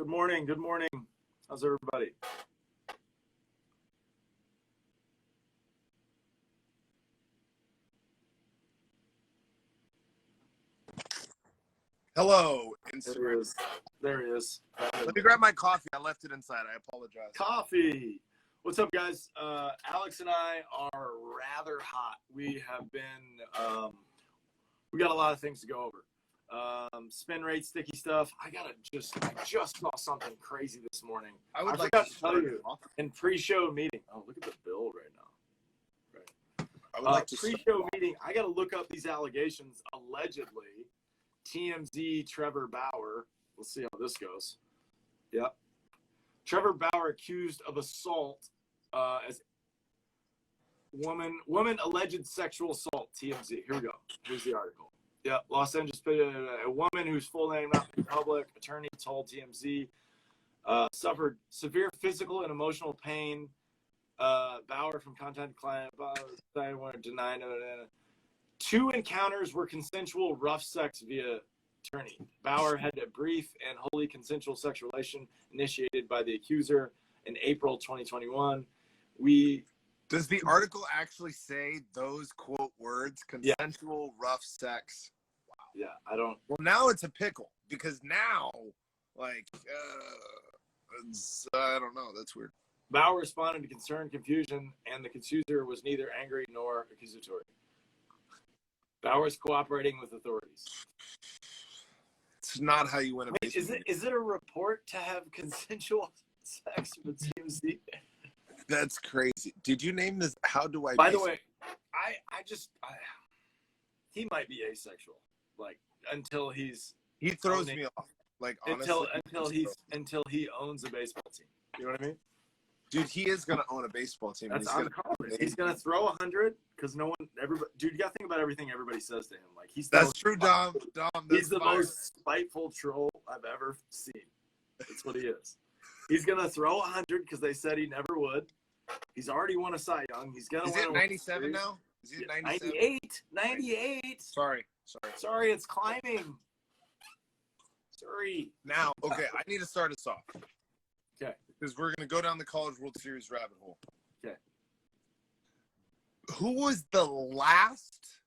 Good morning. Good morning. How's everybody? Hello, Instagram. There he is. There he is. Let me grab my coffee. I left it inside. I apologize. Coffee. What's up, guys? Alex and I are rather hot. We have been, we got a lot of things to go over. Spin rate, sticky stuff. I just saw something crazy this morning. I forgot to tell you in pre-show meeting. Oh, look at the bill right now. Right. I would like to pre-show meeting. I got to look up these allegations. Allegedly, TMZ Trevor Bauer. We'll see how this goes. Yep. Trevor Bauer accused of assault as woman alleged sexual assault. TMZ. Here we go. Here's the article. Yeah, Los Angeles, a woman whose full name not in public, attorney told TMZ, suffered severe physical and emotional pain. Bauer from contact client, denied. Two encounters were consensual rough sex via attorney. Bauer had a brief and wholly consensual sexual relation initiated by the accuser in April 2021. Does the article actually say those quote words? Consensual rough sex. Wow. Yeah, I don't. Well, now it's a pickle because now, like, I don't know. That's weird. Bauer responded to concern, confusion, and the accuser was neither angry nor accusatory. Bauer is cooperating with authorities. It's not how you win a Wait, is it a report to have consensual sex with TMZ? That's crazy. Did you name this? How do I? By the way, he might be asexual. Like until he throws me off. Like honestly, until he owns a baseball team. You know what I mean? Dude, he is gonna own a baseball team. He's gonna throw 100 because dude, you gotta think about everything everybody says to him. Like that's true, Dom. He's the most spiteful troll I've ever seen. That's what he is. He's gonna throw 100 because they said he never would. He's already won a Cy Young. He's gonna. Is it 97 now? Is it 97? 98. Sorry, it's climbing. Sorry. Now, okay, I need to start us off. Okay. Because we're gonna go down the College World Series rabbit hole. Okay. Who was the last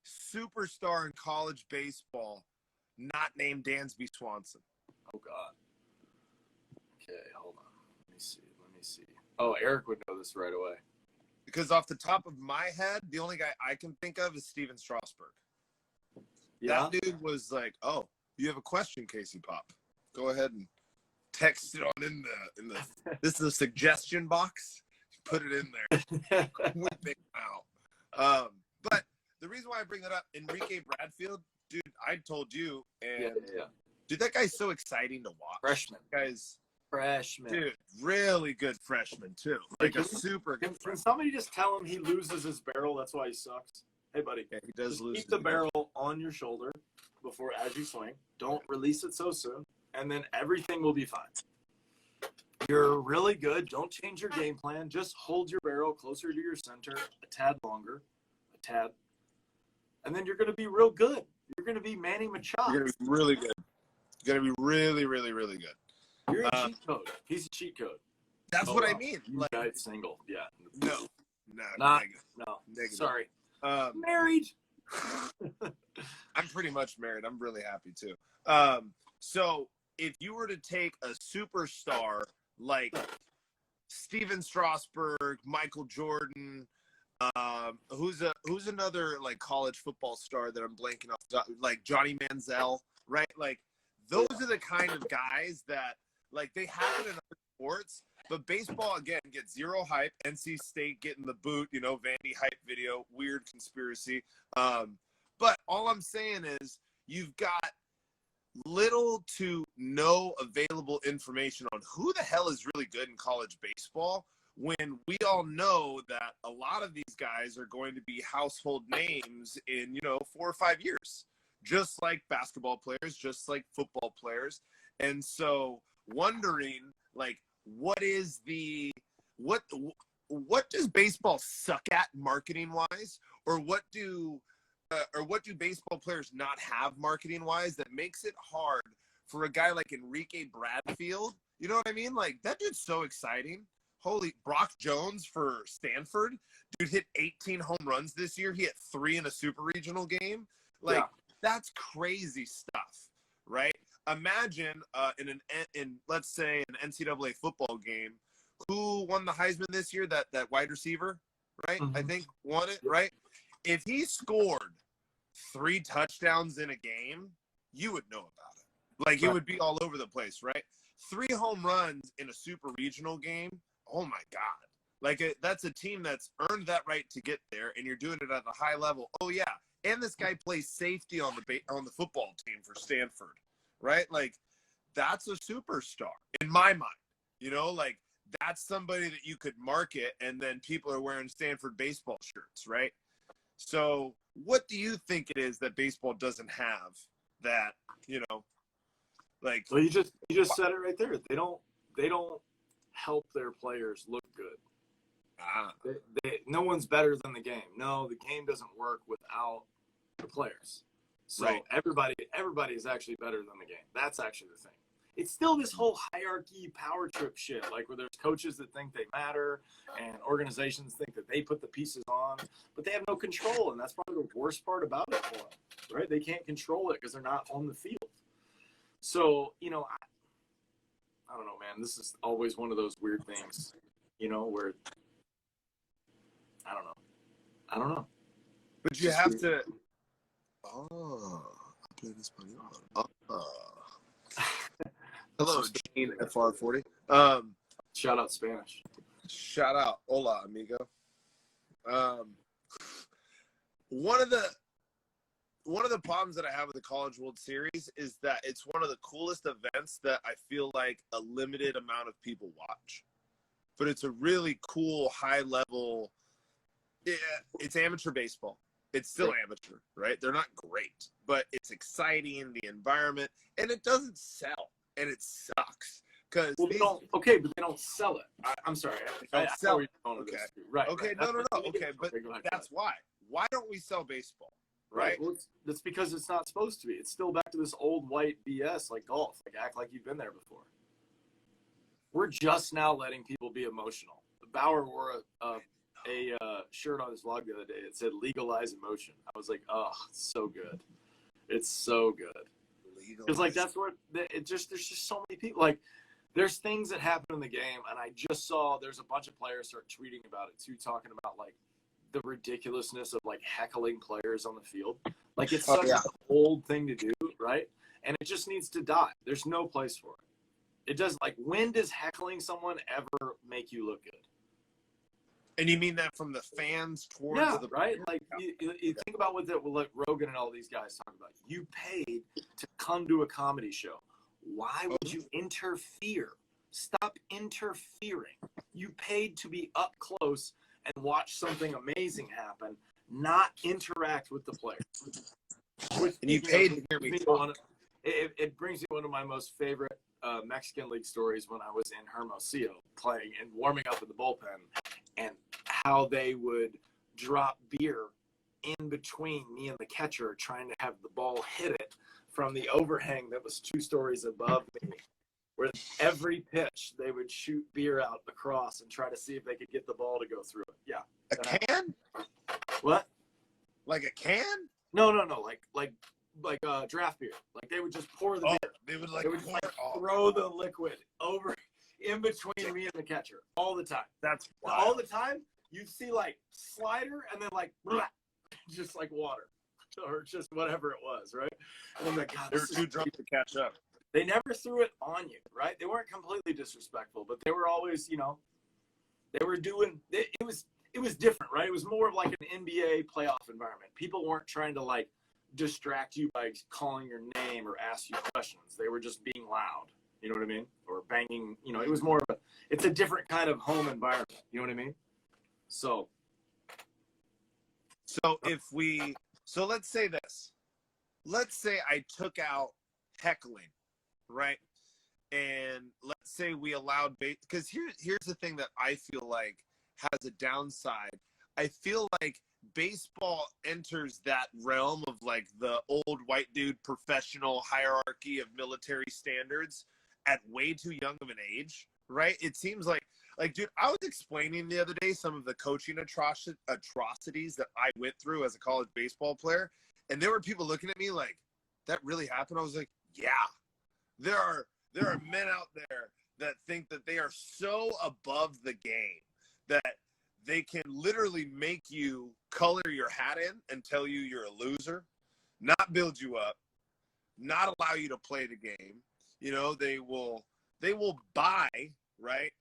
superstar in college baseball not named Dansby Swanson? Oh God. Okay, hold on. Let me see. Oh, Eric would know this right away. Because off the top of my head, the only guy I can think of is Steven Strasburg. Yeah. That dude was like, "Oh, you have a question, Casey Pop? Go ahead and text it on in the this is a suggestion box. Put it in there. Whip it out." But the reason why I bring that up, Enrique Bradfield, dude, I told you, and dude, that guy's so exciting to watch. Freshman. Freshman. Dude, really good freshman, too. Like a super good freshman. Can somebody just tell him he loses his barrel? That's why he sucks. Hey, buddy. Yeah, he does lose. Keep the barrel on your shoulder as you swing. Don't release it so soon, and then everything will be fine. You're really good. Don't change your game plan. Just hold your barrel closer to your center, a tad longer, and then you're going to be real good. You're going to be Manny Machado. You're going to be really good. You're going to be really, really, really good. You're a cheat code. He's a cheat code. That's what I mean. Like, single. Yeah. No. Negative. Sorry. Married. I'm pretty much married. I'm really happy too. So if you were to take a superstar like Steven Strasburg, Michael Jordan, who's another like college football star that I'm blanking off, like Johnny Manziel, right? Like those are the kind of guys that like they happen in other sports, but baseball again gets zero hype. NC State getting the boot, Vandy hype video, weird conspiracy. But all I'm saying is you've got little to no available information on who the hell is really good in college baseball when we all know that a lot of these guys are going to be household names in, 4 or 5 years, just like basketball players, just like football players. And so wondering, like, what does baseball suck at marketing wise, or what do baseball players not have marketing wise that makes it hard for a guy like Enrique Bradfield. You know what I mean? Like, that dude's so exciting. Holy, Brock Jones for Stanford. Dude hit 18 home runs this year. He hit 3 in a super regional game. Like, that's crazy stuff, right? Imagine in let's say an NCAA football game, who won the Heisman this year? That wide receiver, right? Mm-hmm. I think won it, right? If he scored 3 touchdowns in a game, you would know about it. Like, it would be all over the place, right? 3 home runs in a super regional game. Oh my God. Like, that's a team that's earned that right to get there, and you're doing it at a high level. Oh yeah. And this guy plays safety on the football team for Stanford, right? Like, that's a superstar in my mind. You know, like, that's somebody that you could market, and then people are wearing Stanford baseball shirts, right? So what do you think it is that baseball doesn't have that, you know, like? Well, you just said it right there. They don't help their players look good. No one's better than the game. No, the game doesn't work without the players. So everybody is actually better than the game. That's actually the thing. It's still this whole hierarchy power trip shit, like where there's coaches that think they matter and organizations think that they put the pieces on, but they have no control, and that's probably the worst part about it for them, right? They can't control it because they're not on the field. So, you know, I don't know, man. This is always one of those weird things, you know, where I don't know. But you have to. Oh, I play this money. Hello, Gene FR40. Shout out Spanish. Shout out, hola, amigo. One of the problems that I have with the College World Series is that it's one of the coolest events that I feel like a limited amount of people watch. But it's a really cool, high level. Yeah, it's amateur baseball. It's still amateur, right? They're not great, but it's exciting, the environment, and it doesn't sell, and it sucks. Because but they don't sell it. I'm sorry. I sell it. Okay. Right. Okay. Right. No. Okay, but that's why. Why don't we sell baseball? Right. Well, that's because it's not supposed to be. It's still back to this old white BS like golf. Like, act like you've been there before. We're just now letting people be emotional. Bauer wore a shirt on his vlog the other day. It said "legalize emotion." I was like, oh, it's so good. It's so good. Because like that's what there's just so many people. Like, there's things that happen in the game, and I just saw there's a bunch of players start tweeting about it too, talking about like the ridiculousness of like heckling players on the field. Like, it's such an old thing to do, right? And it just needs to die. There's no place for it. It does. Like, when does heckling someone ever make you look good? And you mean that from the fans towards the right? Like, you think about what Rogan and all these guys talk about. You paid to come to a comedy show. Why would you interfere? Stop interfering. You paid to be up close and watch something amazing happen, not interact with the players. And you paid to hear me talk. It brings me one of my most favorite Mexican League stories when I was in Hermosillo playing and warming up in the bullpen, and how they would drop beer in between me and the catcher trying to have the ball hit it from the overhang that was 2 stories above me, where every pitch they would shoot beer out across and try to see if they could get the ball to go through it. Yeah. A can? What? Like a can? No. Like draft beer. Like, they would just pour the beer. They would throw the liquid over in between me and the catcher all the time. That's wild. All the time. You'd see like slider and then like blah, just like water or just whatever it was, right? And I'm like, God, they were too drunk to catch up. They never threw it on you, right? They weren't completely disrespectful, but they were always, you know, they were doing it was different, right? It was more of like an NBA playoff environment. People weren't trying to like distract you by calling your name or ask you questions. They were just being loud. You know what I mean? Or banging, you know, it was more of it's a different kind of home environment. You know what I mean? So let's say this. Let's say I took out heckling, right? And let's say we allowed because here's the thing that I feel like has a downside. I feel like baseball enters that realm of like the old white dude professional hierarchy of military standards at way too young of an age, right? It seems like, dude, I was explaining the other day some of the coaching atrocities that I went through as a college baseball player, and there were people looking at me like, that really happened? I was like, yeah. There are men out there that think that they are so above the game that they can literally make you color your hat in and tell you you're a loser, not build you up, not allow you to play the game. You know, they will buy, right?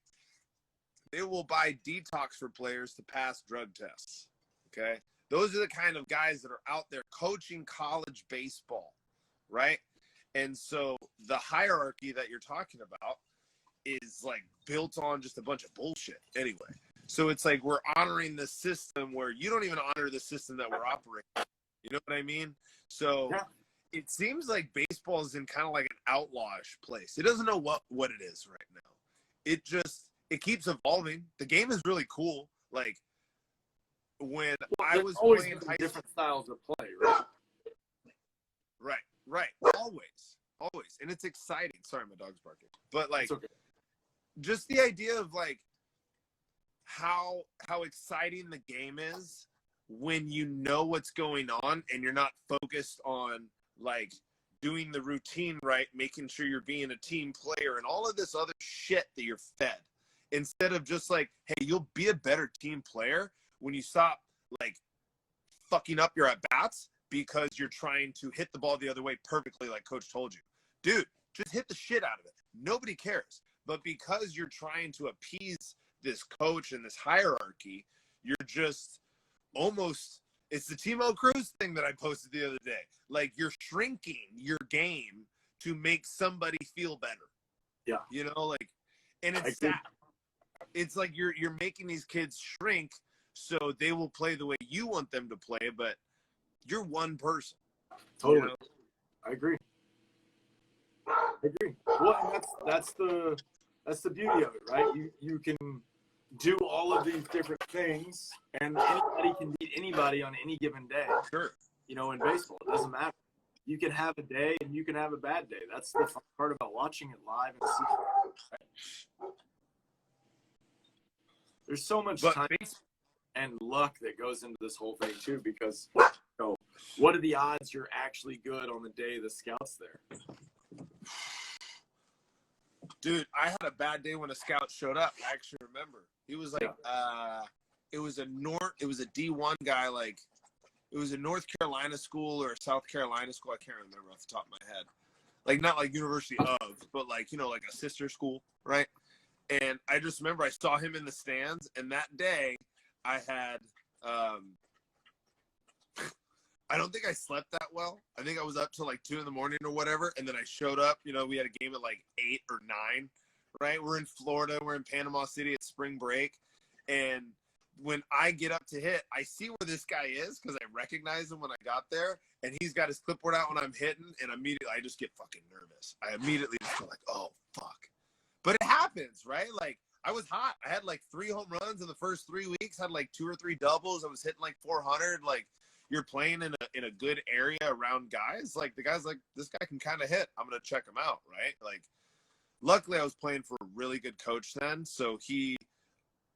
They will buy detox for players to pass drug tests. Okay? Those are the kind of guys that are out there coaching college baseball, right? And so the hierarchy that you're talking about is like built on just a bunch of bullshit anyway. So it's like we're honoring the system where you don't even honor the system that we're operating. You know what I mean? So yeah. It seems like baseball is in kind of like an outlawish place. It doesn't know what it is right now. It keeps evolving. The game is really cool. Like when I was always playing different styles of play, right? Right. Always. And it's exciting. Sorry, my dog's barking. But like, okay. Just the idea of like how exciting the game is when you know what's going on and you're not focused on like doing the routine right, making sure you're being a team player and all of this other shit that you're fed. Instead of just like, hey, you'll be a better team player when you stop like fucking up your at-bats because you're trying to hit the ball the other way perfectly like coach told you. Dude, just hit the shit out of it. Nobody cares. But because you're trying to appease this coach and this hierarchy, you're just almost, it's the Timo Cruz thing that I posted the other day. Like you're shrinking your game to make somebody feel better. Yeah. You know, like, and it's sad. It's like you're making these kids shrink so they will play the way you want them to play, but you're one person. Totally. You know? I agree. Well, and that's the beauty of it, right? You can do all of these different things, and anybody can beat anybody on any given day. Sure. You know, in baseball, it doesn't matter. You can have a day and you can have a bad day. That's the fun part about watching it live and seeing it. Right? There's so much time and luck that goes into this whole thing too, because you know, what are the odds you're actually good on the day the scout's there? Dude, I had a bad day when a scout showed up. I actually remember. He was like, it was a D1 guy, like it was a North Carolina school or a South Carolina school. I can't remember off the top of my head. Like not like University of, but like, you know, like a sister school, right? And I just remember I saw him in the stands, and that day I had I don't think I slept that well. I think I was up till like 2 a.m. or whatever. And then I showed up, you know, we had a game at like 8 or 9, right? We're in Florida. We're in Panama City at spring break. And when I get up to hit, I see where this guy is because I recognize him when I got there. And he's got his clipboard out when I'm hitting. And immediately I just get fucking nervous. I immediately just feel like, oh, fuck. But it happens, right? Like I was hot. I had like 3 home runs in the first 3 weeks, had like 2 or 3 doubles. I was hitting like 400. Like, you're playing in a good area around guys, like the guy's like, this guy can kind of hit. I'm going to check him out, right? Like, luckily I was playing for a really good coach then, so he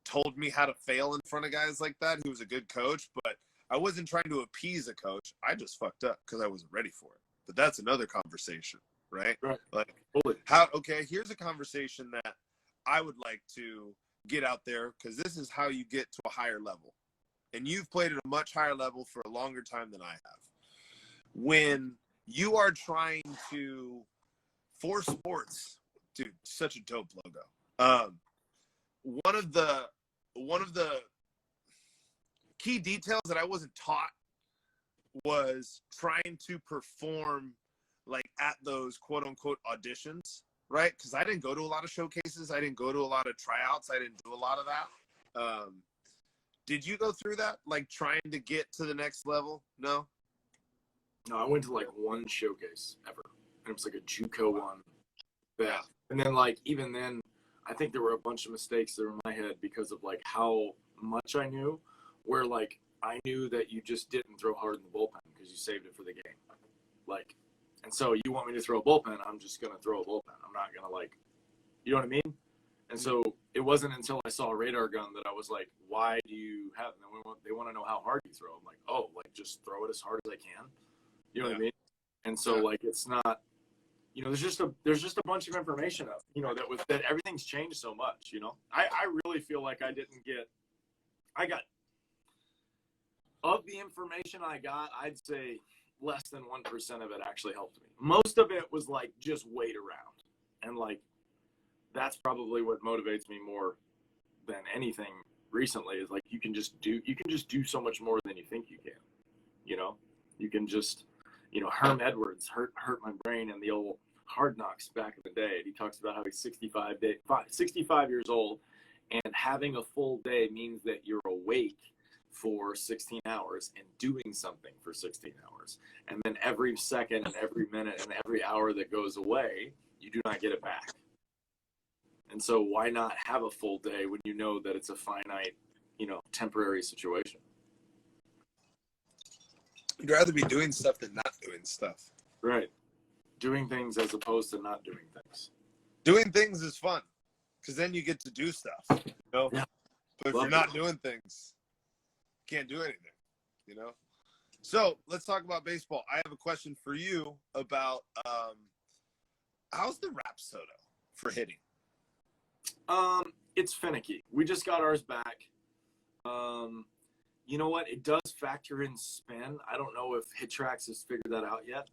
told me how to fail in front of guys like that. He was a good coach, but I wasn't trying to appease a coach. I just fucked up because I wasn't ready for it. But that's another conversation, right? Like, here's a conversation that I would like to get out there because this is how you get to a higher level. And you've played at a much higher level for a longer time than I have. When you are trying to, for sports, dude, such a dope logo. One of the key details that I wasn't taught was trying to perform like at those quote unquote auditions, right? Because I didn't go to a lot of showcases. I didn't go to a lot of tryouts. I didn't do a lot of that. Did you go through that, like trying to get to the next level? No, I went to like one showcase ever, and it was like a JUCO one. Yeah, and then like even then, I think there were a bunch of mistakes that were in my head because of like how much I knew. Where like I knew that you just didn't throw hard in the bullpen because you saved it for the game. Like, and so you want me to throw a bullpen, I'm just going to throw a bullpen. I'm not going to, like, you know what I mean? And so it wasn't until I saw a radar gun that I was like, why do you have them? They want to know how hard you throw. I'm like, oh, like, just throw it as hard as I can. You know what I mean? And so, like, it's not, you know, there's just a bunch of information up, you know, that everything's changed so much, you know. I really feel like I got, of the information I got, I'd say less than 1% of it actually helped me. Most of it was like just wait around. And like, that's probably what motivates me more than anything recently is like, you can just do so much more than you think you can, you know. You can just, you know, Herm Edwards hurt my brain in the old Hard Knocks back in the day. He talks about how he's 65 years old, and having a full day means that you're awake for 16 hours and doing something for 16 hours. And then every second and every minute and every hour that goes away, you do not get it back. And so why not have a full day when you know that it's a finite, you know, temporary situation? You'd rather be doing stuff than not doing stuff. Right. Doing things as opposed to not doing things. Doing things is fun because then you get to do stuff, you know? Yeah. But if you're not doing things, you can't do anything, you know? So let's talk about baseball. I have a question for you about how's the Rapsodo for hitting? It's finicky. We just got ours back. You know what? It does factor in spin. I don't know if HitTrax has figured that out yet.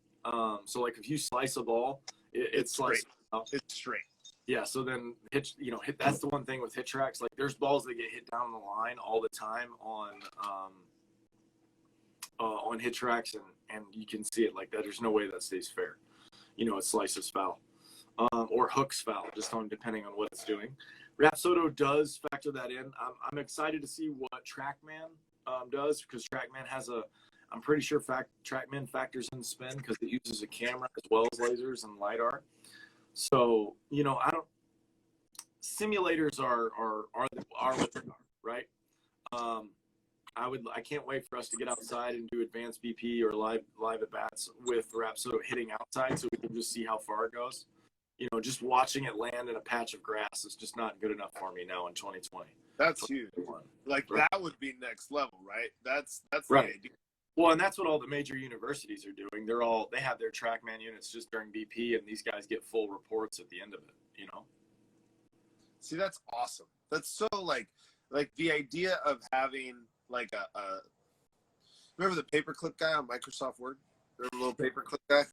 So like if you slice a ball, it's sliced out. It's straight. Yeah. So then that's the one thing with HitTrax. Like there's balls that get hit down the line all the time on HitTrax, and you can see it like that. There's no way that stays fair. You know, it slices foul. Or hooks foul, just depending on what it's doing. Rapsodo does factor that in. I'm excited to see what TrackMan does, because TrackMan has I'm pretty sure TrackMan factors in spin because it uses a camera as well as lasers and LiDAR. So, you know, simulators are what they are, right? I can't wait for us to get outside and do advanced BP or live at bats with Rapsodo hitting outside so we can just see how far it goes. You know, just watching it land in a patch of grass is just not good enough for me now in 2020. That's huge. Like right. That would be next level, right? That's right. The idea. Well, and that's what all the major universities are doing. They have their TrackMan units just during BP, and these guys get full reports at the end of it, you know? See, that's awesome. That's so like the idea of having like remember the paperclip guy on Microsoft Word? Remember the little paperclip guy?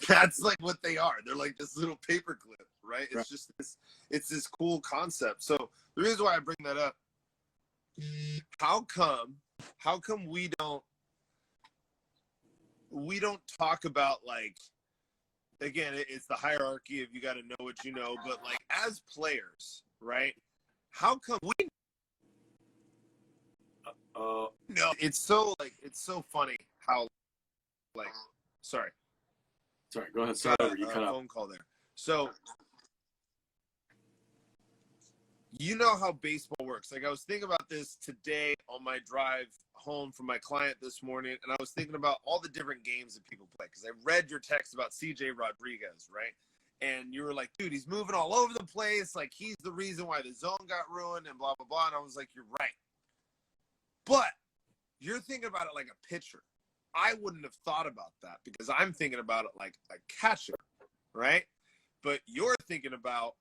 That's like what they are. They're like this little paperclip, right? It's just this cool concept. So the reason why I bring that up, how come we don't talk about, like, again, it's the hierarchy of you got to know what you know, but like as players, right? How come we no, it's so funny how, like, sorry, go ahead. Sorry, you cut out. Phone call there. So, you know how baseball works. Like, I was thinking about this today on my drive home from my client this morning, and I was thinking about all the different games that people play, because I read your text about CJ Rodriguez, right? And you were like, dude, he's moving all over the place. Like, he's the reason why the zone got ruined and blah, blah, blah. And I was like, you're right. But you're thinking about it like a pitcher. I wouldn't have thought about that because I'm thinking about it like a catcher, right? But you're thinking about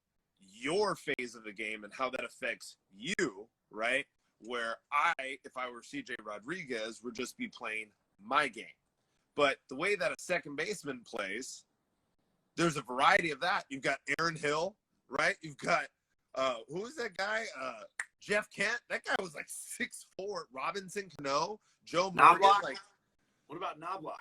your phase of the game and how that affects you, right? Where if I were CJ Rodriguez, would just be playing my game. But the way that a second baseman plays, there's a variety of that. You've got Aaron Hill, right? You've got, who was that guy? Jeff Kent. That guy was like 6'4". Robinson Cano, Joe Morgan. Like, what about Knobloch?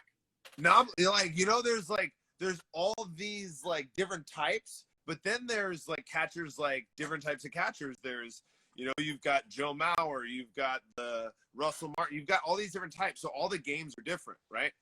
There's all these like different types, but then there's like catchers, like different types of catchers. There's, you've got Joe Mauer, you've got the Russell Martin, you've got all these different types. So all the games are different, right?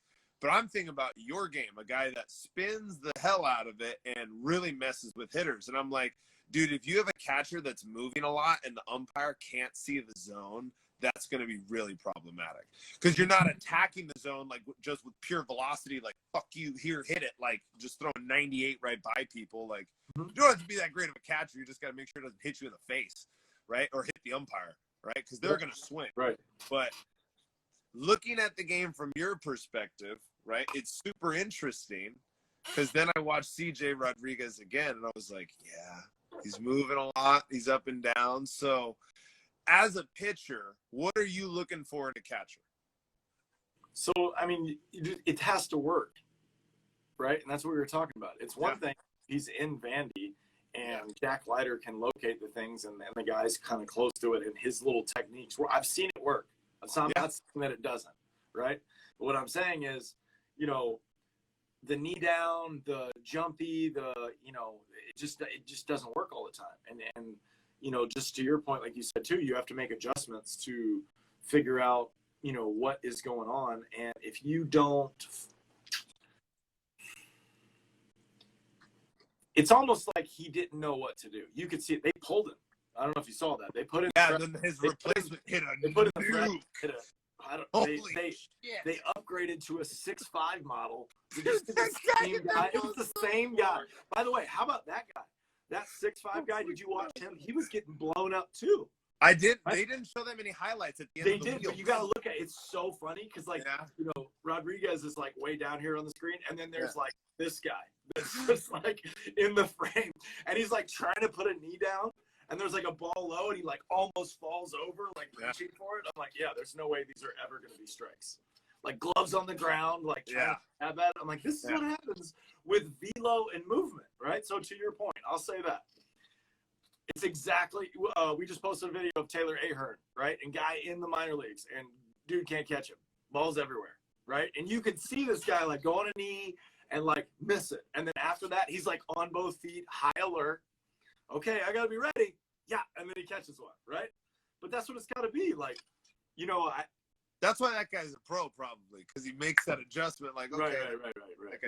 But I'm thinking about your game, a guy that spins the hell out of it and really messes with hitters. And I'm like, dude, if you have a catcher that's moving a lot and the umpire can't see the zone, that's going to be really problematic because you're not attacking the zone like just with pure velocity, like fuck you, here, hit it, like just throwing 98 right by people. Like you don't have to be that great of a catcher. You just got to make sure it doesn't hit you in the face, right, or hit the umpire, right, because they're going to swing. Right. But looking at the game from your perspective, right, it's super interesting because then I watched CJ Rodriguez again, and I was like, yeah, he's moving a lot. He's up and down. So as a pitcher, what are you looking for in a catcher? So, I mean, it has to work, right? And that's what we were talking about. It's one thing, he's in Vandy, and Jack Leiter can locate the things, and the guy's kind of close to it, and his little techniques. I've seen it work. I'm not saying that it doesn't, right? But what I'm saying is, you know, the knee down, the jumpy, it just doesn't work all the time. And you know, just to your point, like you said too, you have to make adjustments to figure out, you know, what is going on. And if you don't, it's almost like he didn't know what to do. You could see it. They pulled him. I don't know if you saw that. They put in. Yeah, then his replacement hit a They put in nuke. They upgraded to a 6'5" model. It was the same guy. By the way, how about that guy? That 6'5" guy, did you watch him? He was getting blown up too. I did. They didn't show that many highlights at the end. They did, but you got to look at it. It's so funny because, like, you know, Rodriguez is like way down here on the screen, and then there's like this guy that's just like in the frame, and he's like trying to put a knee down, and there's like a ball low, and he like almost falls over, like reaching for it. I'm like, yeah, there's no way these are ever going to be strikes. Like gloves on the ground, like trying to have at it. I'm like, this is what happens with velo and movement, right? So to your point, I'll say that. It's exactly, we just posted a video of Taylor Ahern, right? And guy in the minor leagues, and dude can't catch him. Balls everywhere, right? And you could see this guy like go on a knee and like miss it. And then after that, he's like on both feet, high alert. Okay, I got to be ready. Yeah, and then he catches one, right? But that's what it's got to be. Like, you know, that's why that guy's a pro, probably, because he makes that adjustment. Like, okay, right.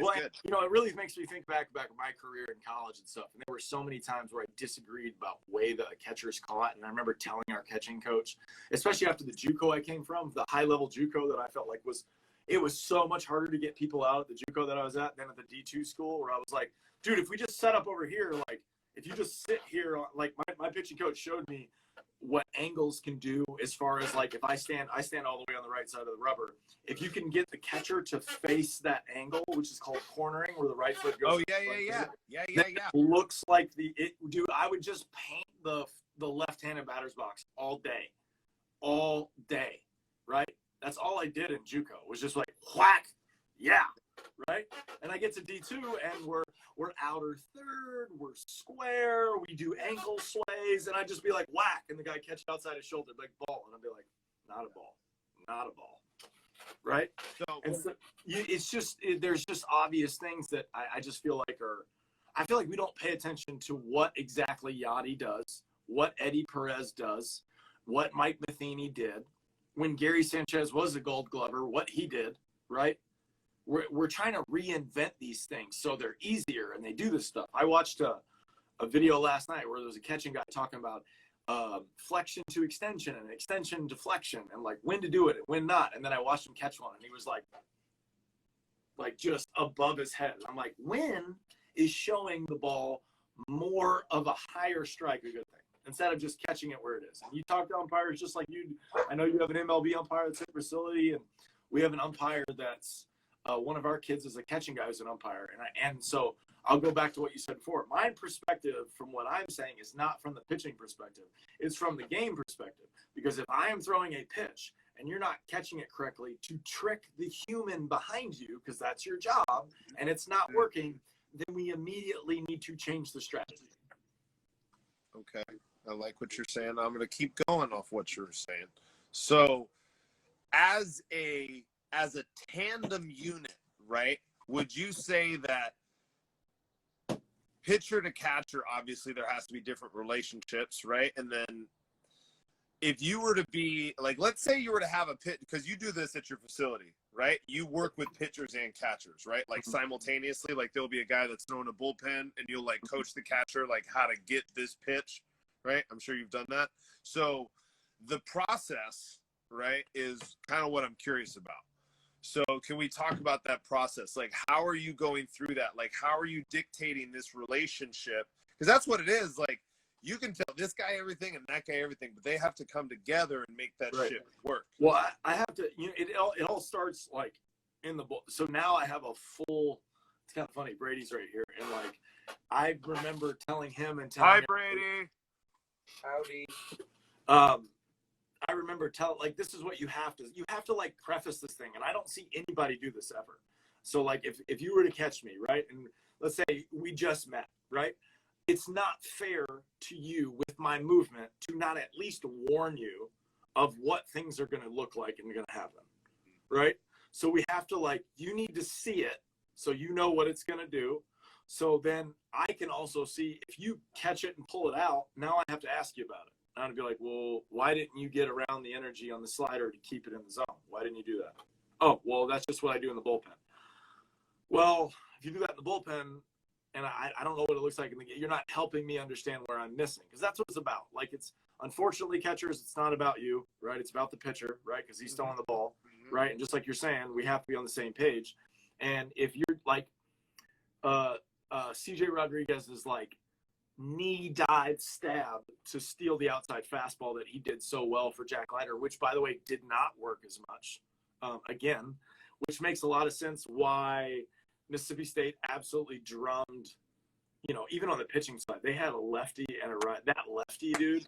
Well, and, you know, it really makes me think back of my career in college and stuff. And there were so many times where I disagreed about the way the catchers caught. And I remember telling our catching coach, especially after the JUCO I came from, the high-level JUCO that I felt like was so much harder to get people out at the JUCO that I was at than at the D2 school, where I was like, dude, if we just set up over here, like, if you just sit here, like my pitching coach showed me what angles can do as far as like if I stand all the way on the right side of the rubber. If you can get the catcher to face that angle, which is called cornering, where the right foot goes. Oh yeah. It looks like dude. I would just paint the left-handed batter's box all day, right? That's all I did in JUCO was just like whack, right? And I get to D2 and we're outer third, we're square, we do ankle sways, and I'd just be like, whack, and the guy catch it outside his shoulder, like ball, and I'd be like, not a ball, right? So it's just, there's just obvious things that I just feel like I feel like we don't pay attention to what exactly Yachty does, what Eddie Perez does, what Mike Matheny did, when Gary Sanchez was a Gold Glover, what he did, right? We're trying to reinvent these things so they're easier and they do this stuff. I watched a video last night where there was a catching guy talking about flexion to extension and extension to flexion and like when to do it and when not. And then I watched him catch one and he was like just above his head. I'm like, when is showing the ball more of a higher strike a good thing instead of just catching it where it is? And you talk to umpires just like you. I know you have an MLB umpire that's at facility, and we have an umpire that's one of our kids is a catching guy who's an umpire. And so I'll go back to what you said before. My perspective from what I'm saying is not from the pitching perspective. It's from the game perspective. Because if I am throwing a pitch and you're not catching it correctly to trick the human behind you, because that's your job, and it's not working, then we immediately need to change the strategy. Okay. I like what you're saying. I'm going to keep going off what you're saying. So as a tandem unit, right, would you say that pitcher to catcher, obviously there has to be different relationships, right? And then if you were to be, like, let's say you were to have a pitch, because you do this at your facility, right? You work with pitchers and catchers, right? Like simultaneously, like there'll be a guy that's throwing a bullpen and you'll like coach the catcher, like how to get this pitch, right? I'm sure you've done that. So the process right, is kind of what I'm curious about. So can we talk about that process? Like, how are you going through that? Like, how are you dictating this relationship? Because that's what it is. Like, you can tell this guy everything and that guy everything, but they have to come together and make that shit work. Well, I have to, it all starts like in the book. So now I have a full, it's kind of funny. Brady's right here. And like, I remember telling him and telling Hi, him, Brady. Howdy. I remember like, this is what you have to like preface this thing. And I don't see anybody do this ever. So like, if you were to catch me, right. And let's say we just met, right. It's not fair to you with my movement to not at least warn you of what things are going to look like and going to happen. Right. So we have to like, you need to see it so you know what it's going to do. So then I can also see if you catch it and pull it out, now I have to ask you about it. And I'd be like, well, why didn't you get around the energy on the slider to keep it in the zone? Why didn't you do that? Oh, well, that's just what I do in the bullpen. Well, if you do that in the bullpen, and I don't know what it looks like in the game, you're not helping me understand where I'm missing, because that's what it's about. Like, it's unfortunately, catchers, it's not about you, right? It's about the pitcher, right? Because he's throwing the ball, right? And just like you're saying, we have to be on the same page. And if you're like, CJ Rodriguez is like knee dive stab to steal the outside fastball that he did so well for Jack Leiter, which by the way did not work as much. Again, which makes a lot of sense why Mississippi State absolutely drummed, even on the pitching side, they had a lefty and a right. That lefty dude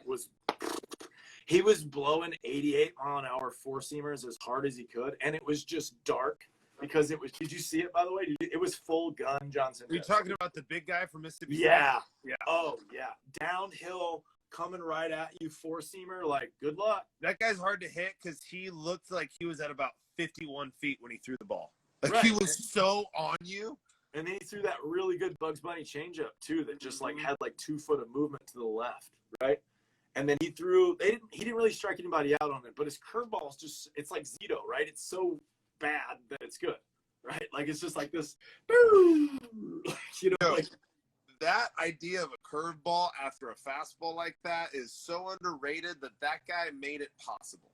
he was blowing 88-mile-an-hour four-seamers as hard as he could, and it was just dark. Because it was, did you see it, by the way? It was full gun Johnson. Are you talking about the big guy from Mississippi State? Yeah. Yeah. Oh, yeah. Downhill, coming right at you, four-seamer. Like, good luck. That guy's hard to hit because he looked like he was at about 51 feet when he threw the ball. Like, Right. he was so on you. And then he threw that really good Bugs Bunny changeup, too, that just, like, had, like, 2 foot of movement to the left, right? And then he didn't really strike anybody out on it, but his curveball is just, it's like Zito, right? It's so bad that it's good, right? Like, it's just like this, like that idea of a curveball after a fastball like that is so underrated that guy made it possible.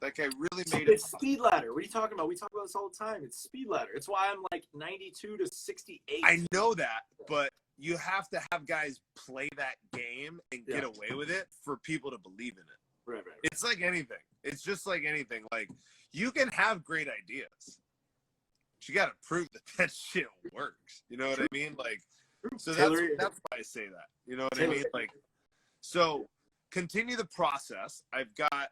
That guy really made it possible. Speed ladder. What are you talking about? We talk about this all the time. It's speed ladder. It's why I'm like 92 to 68. I know that, but you have to have guys play that game and get away with it for people to believe in it. Right. It's like anything. It's just like anything. Like, you can have great ideas, but you got to prove that shit works. You know what I mean? Like, so that's why I say that. You know what I mean? Like, so continue the process. I've got,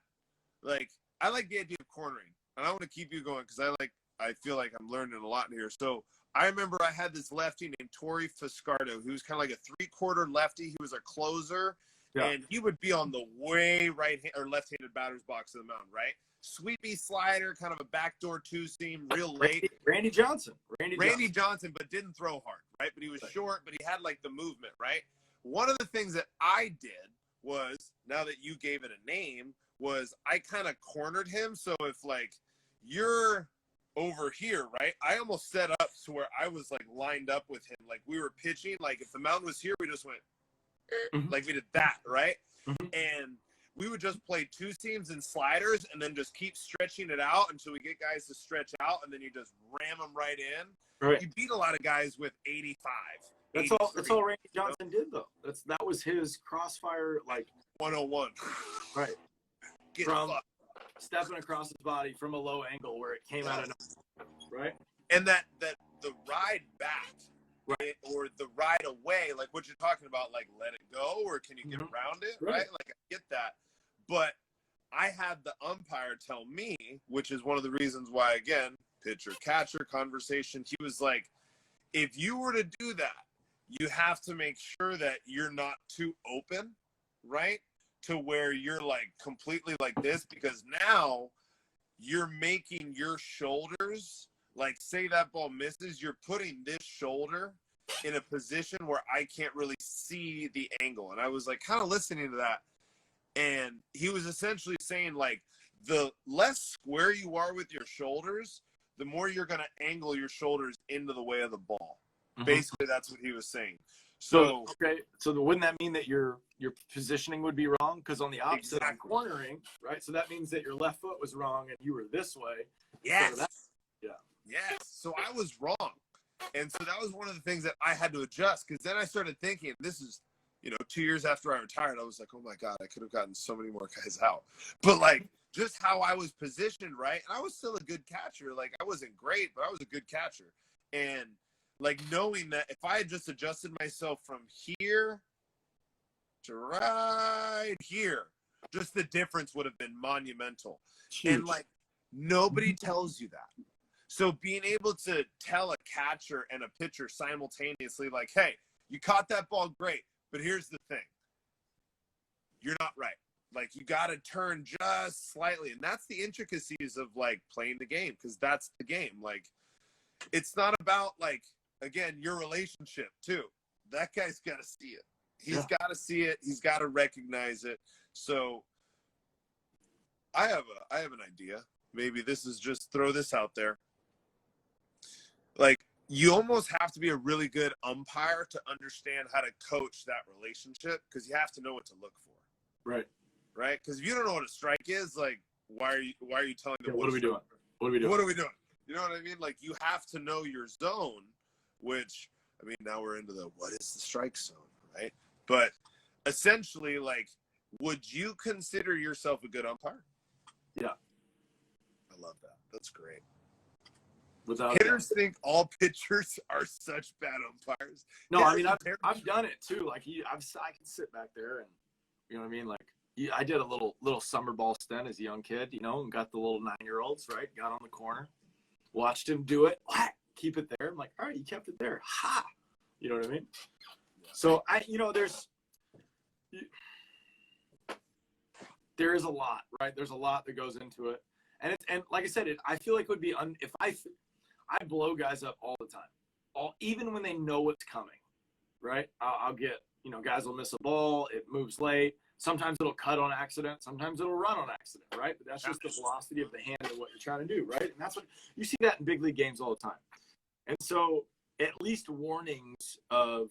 like, I like the idea of cornering, and I want to keep you going because I feel like I'm learning a lot in here. So I remember I had this lefty named Torrey Fiscardo, who was kind of like a 3/4 lefty. He was a closer, and he would be on the way or left-handed batter's box of the mound, right? Sweepy slider, kind of a backdoor two-seam, real late. Randy Johnson, but didn't throw hard, right? But he was short, but he had like the movement, right? One of the things that I did was, now that you gave it a name, was I kind of cornered him. So if like you're over here, right? I almost set up to where I was like lined up with him. Like, we were pitching, like if the mound was here, we just went like we did that, right? And we would just play two seams and sliders and then just keep stretching it out until we get guys to stretch out, and then you just ram them right in. Right. You beat a lot of guys with 85. That's all Randy Johnson did, though. That was his crossfire, like 101. Right. Get From fucked. Stepping across his body from a low angle where it came out of nowhere, right? And that the ride back, right, or the ride away, like what you're talking about, like let it go, or can you get around it, right? Like, I get that. But I had the umpire tell me, which is one of the reasons why, again, pitcher-catcher conversation, he was like, if you were to do that, you have to make sure that you're not too open, right, to where you're, like, completely like this, because now you're making your shoulders, like, say that ball misses, you're putting this shoulder in a position where I can't really see the angle. And I was, like, kind of listening to that. And he was essentially saying, like, the less square you are with your shoulders, the more you're going to angle your shoulders into the way of the ball. Basically, that's what he was saying. So okay, so wouldn't that mean that your positioning would be wrong? Because on the opposite, Exactly. cornering, right? So that means that your left foot was wrong and you were this way. yes, That. Yeah. yes. So I was wrong, and so that was one of the things that I had to adjust. Because then I started thinking, this is, 2 years after I retired, I was like, oh my God, I could have gotten so many more guys out. But like, just how I was positioned, right? And I was still a good catcher. Like, I wasn't great, but I was a good catcher. And like, knowing that if I had just adjusted myself from here to right here, just the difference would have been monumental. Huge. And like, nobody tells you that. So being able to tell a catcher and a pitcher simultaneously, like, hey, you caught that ball great, but here's the thing. You're not right. Like, you got to turn just slightly. And that's the intricacies of, like, playing the game, because that's the game. Like, it's not about, like, again, your relationship, too. That guy's got to see it. He's got to see it. He's got to recognize it. So I have an idea. Maybe this is just throw this out there. Like, you almost have to be a really good umpire to understand how to coach that relationship, because you have to know what to look for. Right. Right? Because if you don't know what a strike is, like, why are you telling them what are we doing? What are we doing? What are we doing? You know what I mean? Like, you have to know your zone, which, I mean, now we're into the what is the strike zone, right? But essentially, like, would you consider yourself a good umpire? Yeah. I love that. That's great. Hitters think all pitchers are such bad umpires. No, I mean, I've done it too. Like, I can sit back there and, you know what I mean? Like, I did a little summer ball stint as a young kid, and got the little 9-year-olds, right? Got on the corner, watched him do it, keep it there. I'm like, all right, you kept it there. Ha! You know what I mean? Yeah. So, there is a lot, right? There's a lot that goes into it. And like I said, I feel like it would be, if I blow guys up all the time, even when they know what's coming, right? I'll get, guys will miss a ball, it moves late. Sometimes it'll cut on accident. Sometimes it'll run on accident, right? But that's just the velocity of the hand and what you're trying to do, right? And that's what you see that in big league games all the time. And so at least warnings of,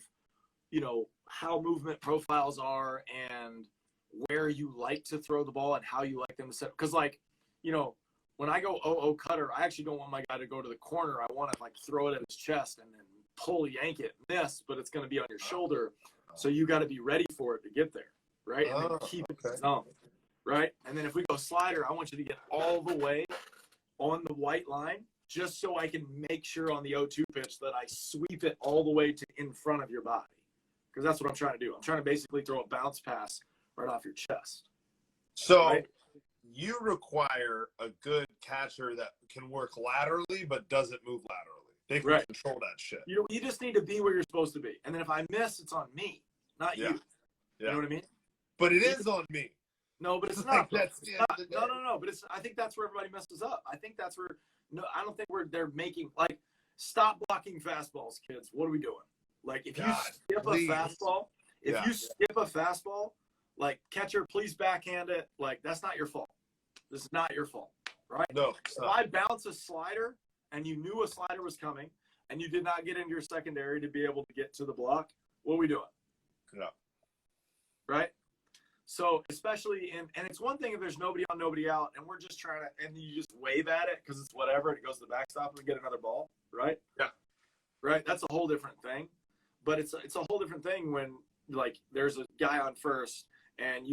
how movement profiles are and where you like to throw the ball and how you like them to set. Because, like, when I go 0-0 cutter, I actually don't want my guy to go to the corner. I want to, like, throw it at his chest and then yank it, miss, but it's going to be on your shoulder. So you got to be ready for it to get there, right? And then keep it zone, right? And then if we go slider, I want you to get all the way on the white line just so I can make sure on the 0-2 pitch that I sweep it all the way to in front of your body, because that's what I'm trying to do. I'm trying to basically throw a bounce pass right off your chest. So right? You require a good catcher that can work laterally but doesn't move laterally. They can control that shit. You just need to be where you're supposed to be. And then if I miss, it's on me, not you. Yeah. You know what I mean? But it is on me. No, but it's not. No. But I think that's where everybody messes up. I think that's where I don't think they're making, like, stop blocking fastballs, kids. What are we doing? Like, if you skip a fastball, like, catcher, please backhand it. Like, that's not your fault. This is not your fault, right? No. If I bounce a slider and you knew a slider was coming and you did not get into your secondary to be able to get to the block, what are we doing? Yeah. Right? So, especially and it's one thing if there's nobody on, nobody out, and we're just trying to, and you just wave at it because it's whatever, and it goes to the backstop and we get another ball, right? Yeah. Right? That's a whole different thing. But it's a whole different thing when, like, there's a guy on first and if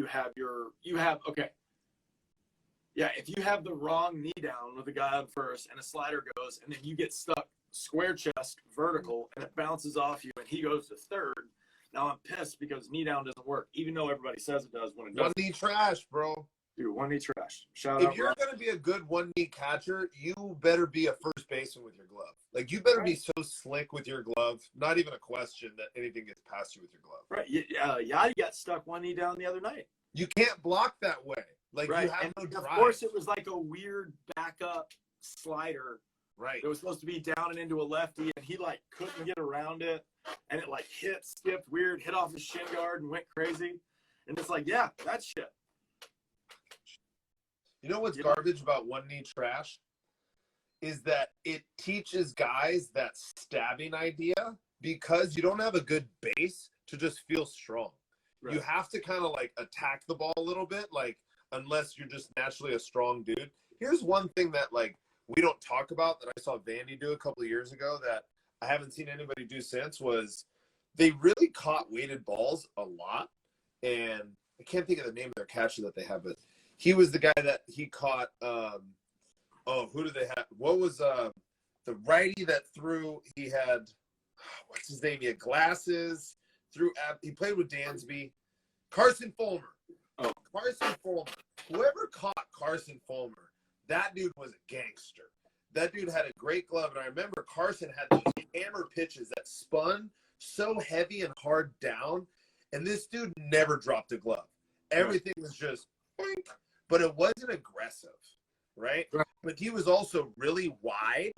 you have the wrong knee down with a guy on first and a slider goes and then you get stuck square chest vertical and it bounces off you and he goes to third, now I'm pissed because knee down doesn't work, even though everybody says it does when it doesn't. One knee trash, bro. Dude, one knee trash. Shout out. If you're going to be a good one knee catcher, you better be a first baseman with your glove. Like, you better be so slick with your glove. Not even a question that anything gets past you with your glove. Right. Yachty got stuck one knee down the other night. You can't block that way. Like, you have no drive. Of course, it was like a weird backup slider. Right. It was supposed to be down and into a lefty, and he, like, couldn't get around it. And it, like, skipped weird, hit off his shin guard and went crazy. And it's like, yeah, that shit. You know what's garbage about one knee trash? Is that it teaches guys that stabbing idea because you don't have a good base to just feel strong. Right. You have to kind of like attack the ball a little bit, like unless you're just naturally a strong dude. Here's one thing that like we don't talk about that I saw Vandy do a couple of years ago that I haven't seen anybody do since was they really caught weighted balls a lot. And I can't think of the name of their catcher that they have, but he was the guy that he caught. Who did they have? What was the righty that threw? He had, what's his name? He had glasses. He played with Dansby. Carson Fulmer. Oh. Carson Fulmer. Whoever caught Carson Fulmer, that dude was a gangster. That dude had a great glove. And I remember Carson had those hammer pitches that spun so heavy and hard down. And this dude never dropped a glove. Everything was just boink, but it wasn't aggressive, right? But he was also really wide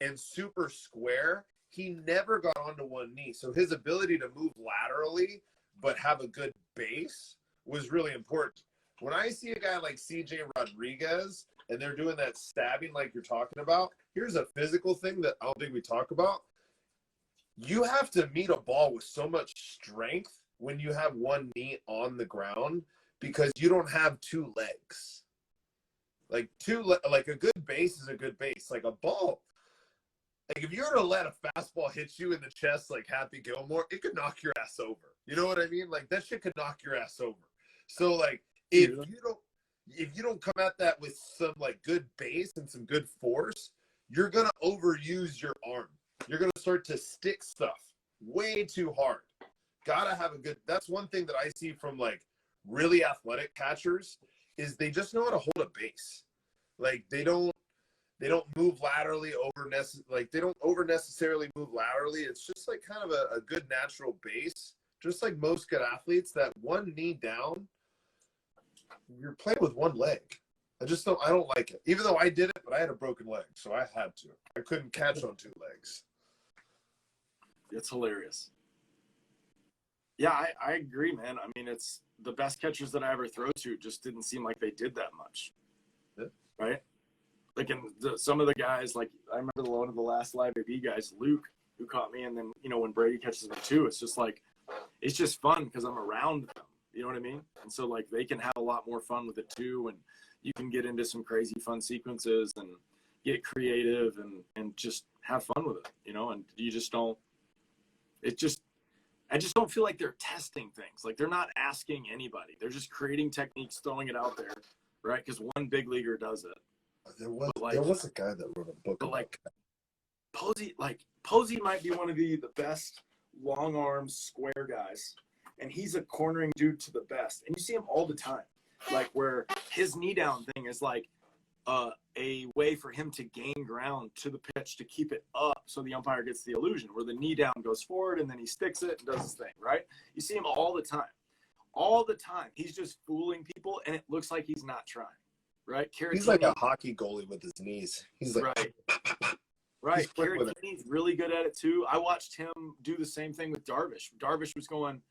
and super square. He never got onto one knee. So his ability to move laterally but have a good base was really important. When I see a guy like CJ Rodriguez and they're doing that stabbing like you're talking about, here's a physical thing that I don't think we talk about. You have to meet a ball with so much strength when you have one knee on the ground because you don't have two legs. Like a good base is a good base. Like a ball, like if you were to let a fastball hit you in the chest like Happy Gilmore, it could knock your ass over. You know what I mean? Like that shit could knock your ass over. So like if you don't come at that with some like good base and some good force, you're gonna overuse your arm. You're gonna start to stick stuff way too hard. Gotta have a good. That's one thing that I see from like really athletic catchers is they just know how to hold a base. Like they don't move laterally like they don't over necessarily move laterally. It's just like kind of a good natural base. Just like most good athletes, that one knee down, you're playing with one leg. I don't like it. Even though I did it, but I had a broken leg, so I had to. I couldn't catch on two legs. It's hilarious. Yeah, I agree, man. I mean, it's the best catchers that I ever throw to just didn't seem like they did that much. Yeah. Right? Like some of the guys, like I remember one of the last live AB guys, Luke, who caught me. And then, when Brady catches me too, it's just like, it's just fun because I'm around them. You know what I mean? And so like they can have a lot more fun with it too. And you can get into some crazy fun sequences and get creative and just have fun with it, and you just don't, I just don't feel like they're testing things. Like they're not asking anybody. They're just creating techniques, throwing it out there, right? Because one big leaguer does it. There was a guy that wrote a book but about like Posey might be one of the best long arm square guys, and he's a cornering dude to the best. And you see him all the time, like where his knee down thing is like a way for him to gain ground to the pitch to keep it up so the umpire gets the illusion where the knee down goes forward and then he sticks it and does his thing, right? You see him all the time. All the time. He's just fooling people, and it looks like he's not trying, right? He's like a hockey goalie with his knees. He's like Right. Caratini's really good at it too. I watched him do the same thing with Darvish. Darvish was going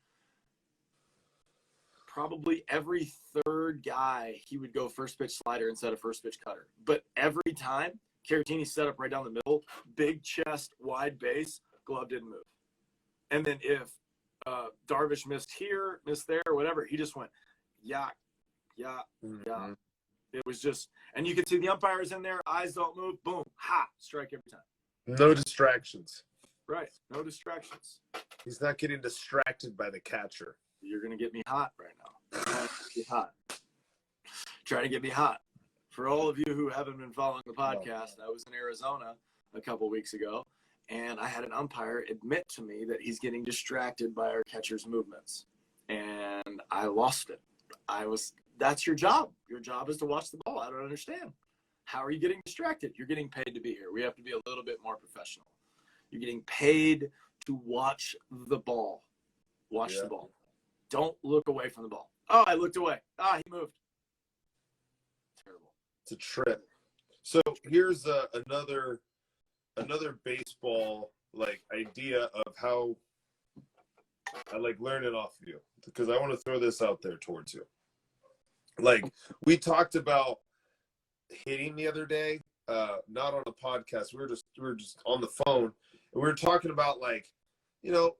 probably every third guy, he would go first pitch slider instead of first pitch cutter. But every time, Caratini set up right down the middle, big chest, wide base, glove didn't move. And then if Darvish missed here, missed there, whatever, he just went, yeah. Mm-hmm. It was just, and you can see the umpires in there, eyes don't move, boom, strike every time. No distractions. Right, no distractions. He's not getting distracted by the catcher. You're going to get me hot right now. Trying to get me hot. For all of you who haven't been following the podcast, I was in Arizona a couple weeks ago, and I had an umpire admit to me that he's getting distracted by our catcher's movements. And I lost it. That's your job. Your job is to watch the ball. I don't understand. How are you getting distracted? You're getting paid to be here. We have to be a little bit more professional. You're getting paid to watch the ball. Watch the ball. Don't look away from the ball. Oh, I looked away. He moved. Terrible. It's a trip. So here's another baseball like idea of how I like learning off of you, because I want to throw this out there towards you. Like we talked about hitting the other day, not on a podcast. We were just on the phone, and we were talking about like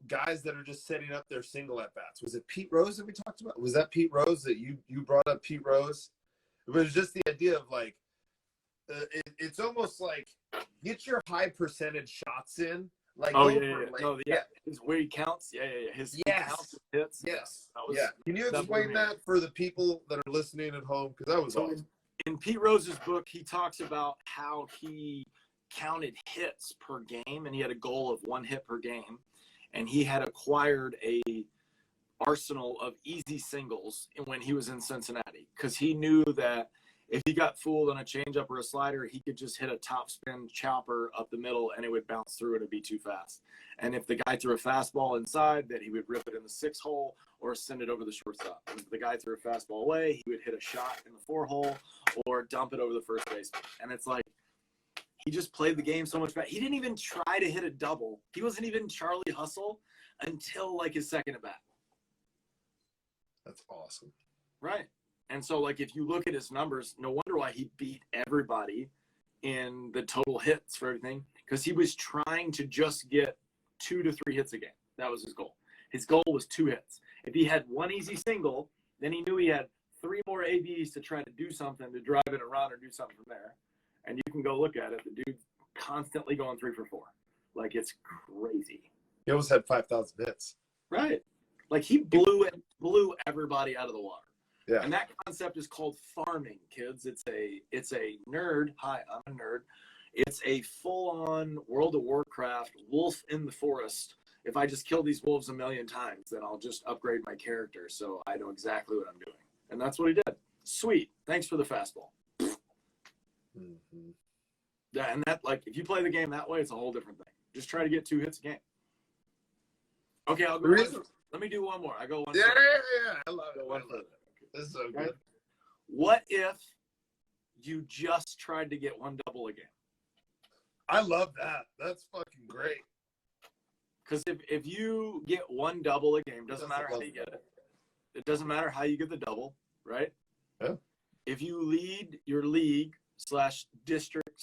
guys that are just setting up their single at bats. Was it Pete Rose that we talked about? Was that Pete Rose that you brought up? Pete Rose. It was just the idea of like, it's almost like get your high percentage shots in. Like, his where he counts. His yes, he counts his hits. Yes, Can you explain that for the people that are listening at home? Because that was awesome. In Pete Rose's book, he talks about how he counted hits per game, and he had a goal of 1 hit per game, and he had acquired a arsenal of easy singles when he was in Cincinnati, because he knew that if he got fooled on a changeup or a slider, he could just hit a top spin chopper up the middle and it would bounce through and it'd be too fast. And if the guy threw a fastball inside, that he would rip it in the 6 hole or send it over the shortstop. And if the guy threw a fastball away, he would hit a shot in the 4 hole or dump it over the first baseman. And it's like, he just played the game so much better. He didn't even try to hit a double. He wasn't even Charlie Hustle until like his second at bat. That's awesome. Right. And so, like, if you look at his numbers, no wonder why he beat everybody in the total hits for everything, because he was trying to just get 2 to 3 hits a game. That was his goal. His goal was 2 hits. If he had 1 easy single, then he knew he had 3 more ABs to try to do something, to drive in a run or do something from there. And you can go look at it. The dude's constantly going 3 for 4. Like, it's crazy. He almost had 5,000 hits. Right. Like, he blew everybody out of the water. Yeah. And that concept is called farming, kids. It's a nerd. Hi, I'm a nerd. It's a full-on World of Warcraft wolf in the forest. If I just kill these wolves a million times, then I'll just upgrade my character so I know exactly what I'm doing. And that's what he did. Sweet. Thanks for the fastball. Mm-hmm. Yeah, and that, like, if you play the game that way, it's a whole different thing. Just try to get 2 hits a game. Okay, I'll go. Let me do one more. I go one. Yeah. I love it. This is so good. Right? What if you just tried to get 1 double a game? I love that. That's fucking great. Because if you get 1 double a game, doesn't matter how you get it. It doesn't matter how you get the double, right? Yeah. If you lead your league /district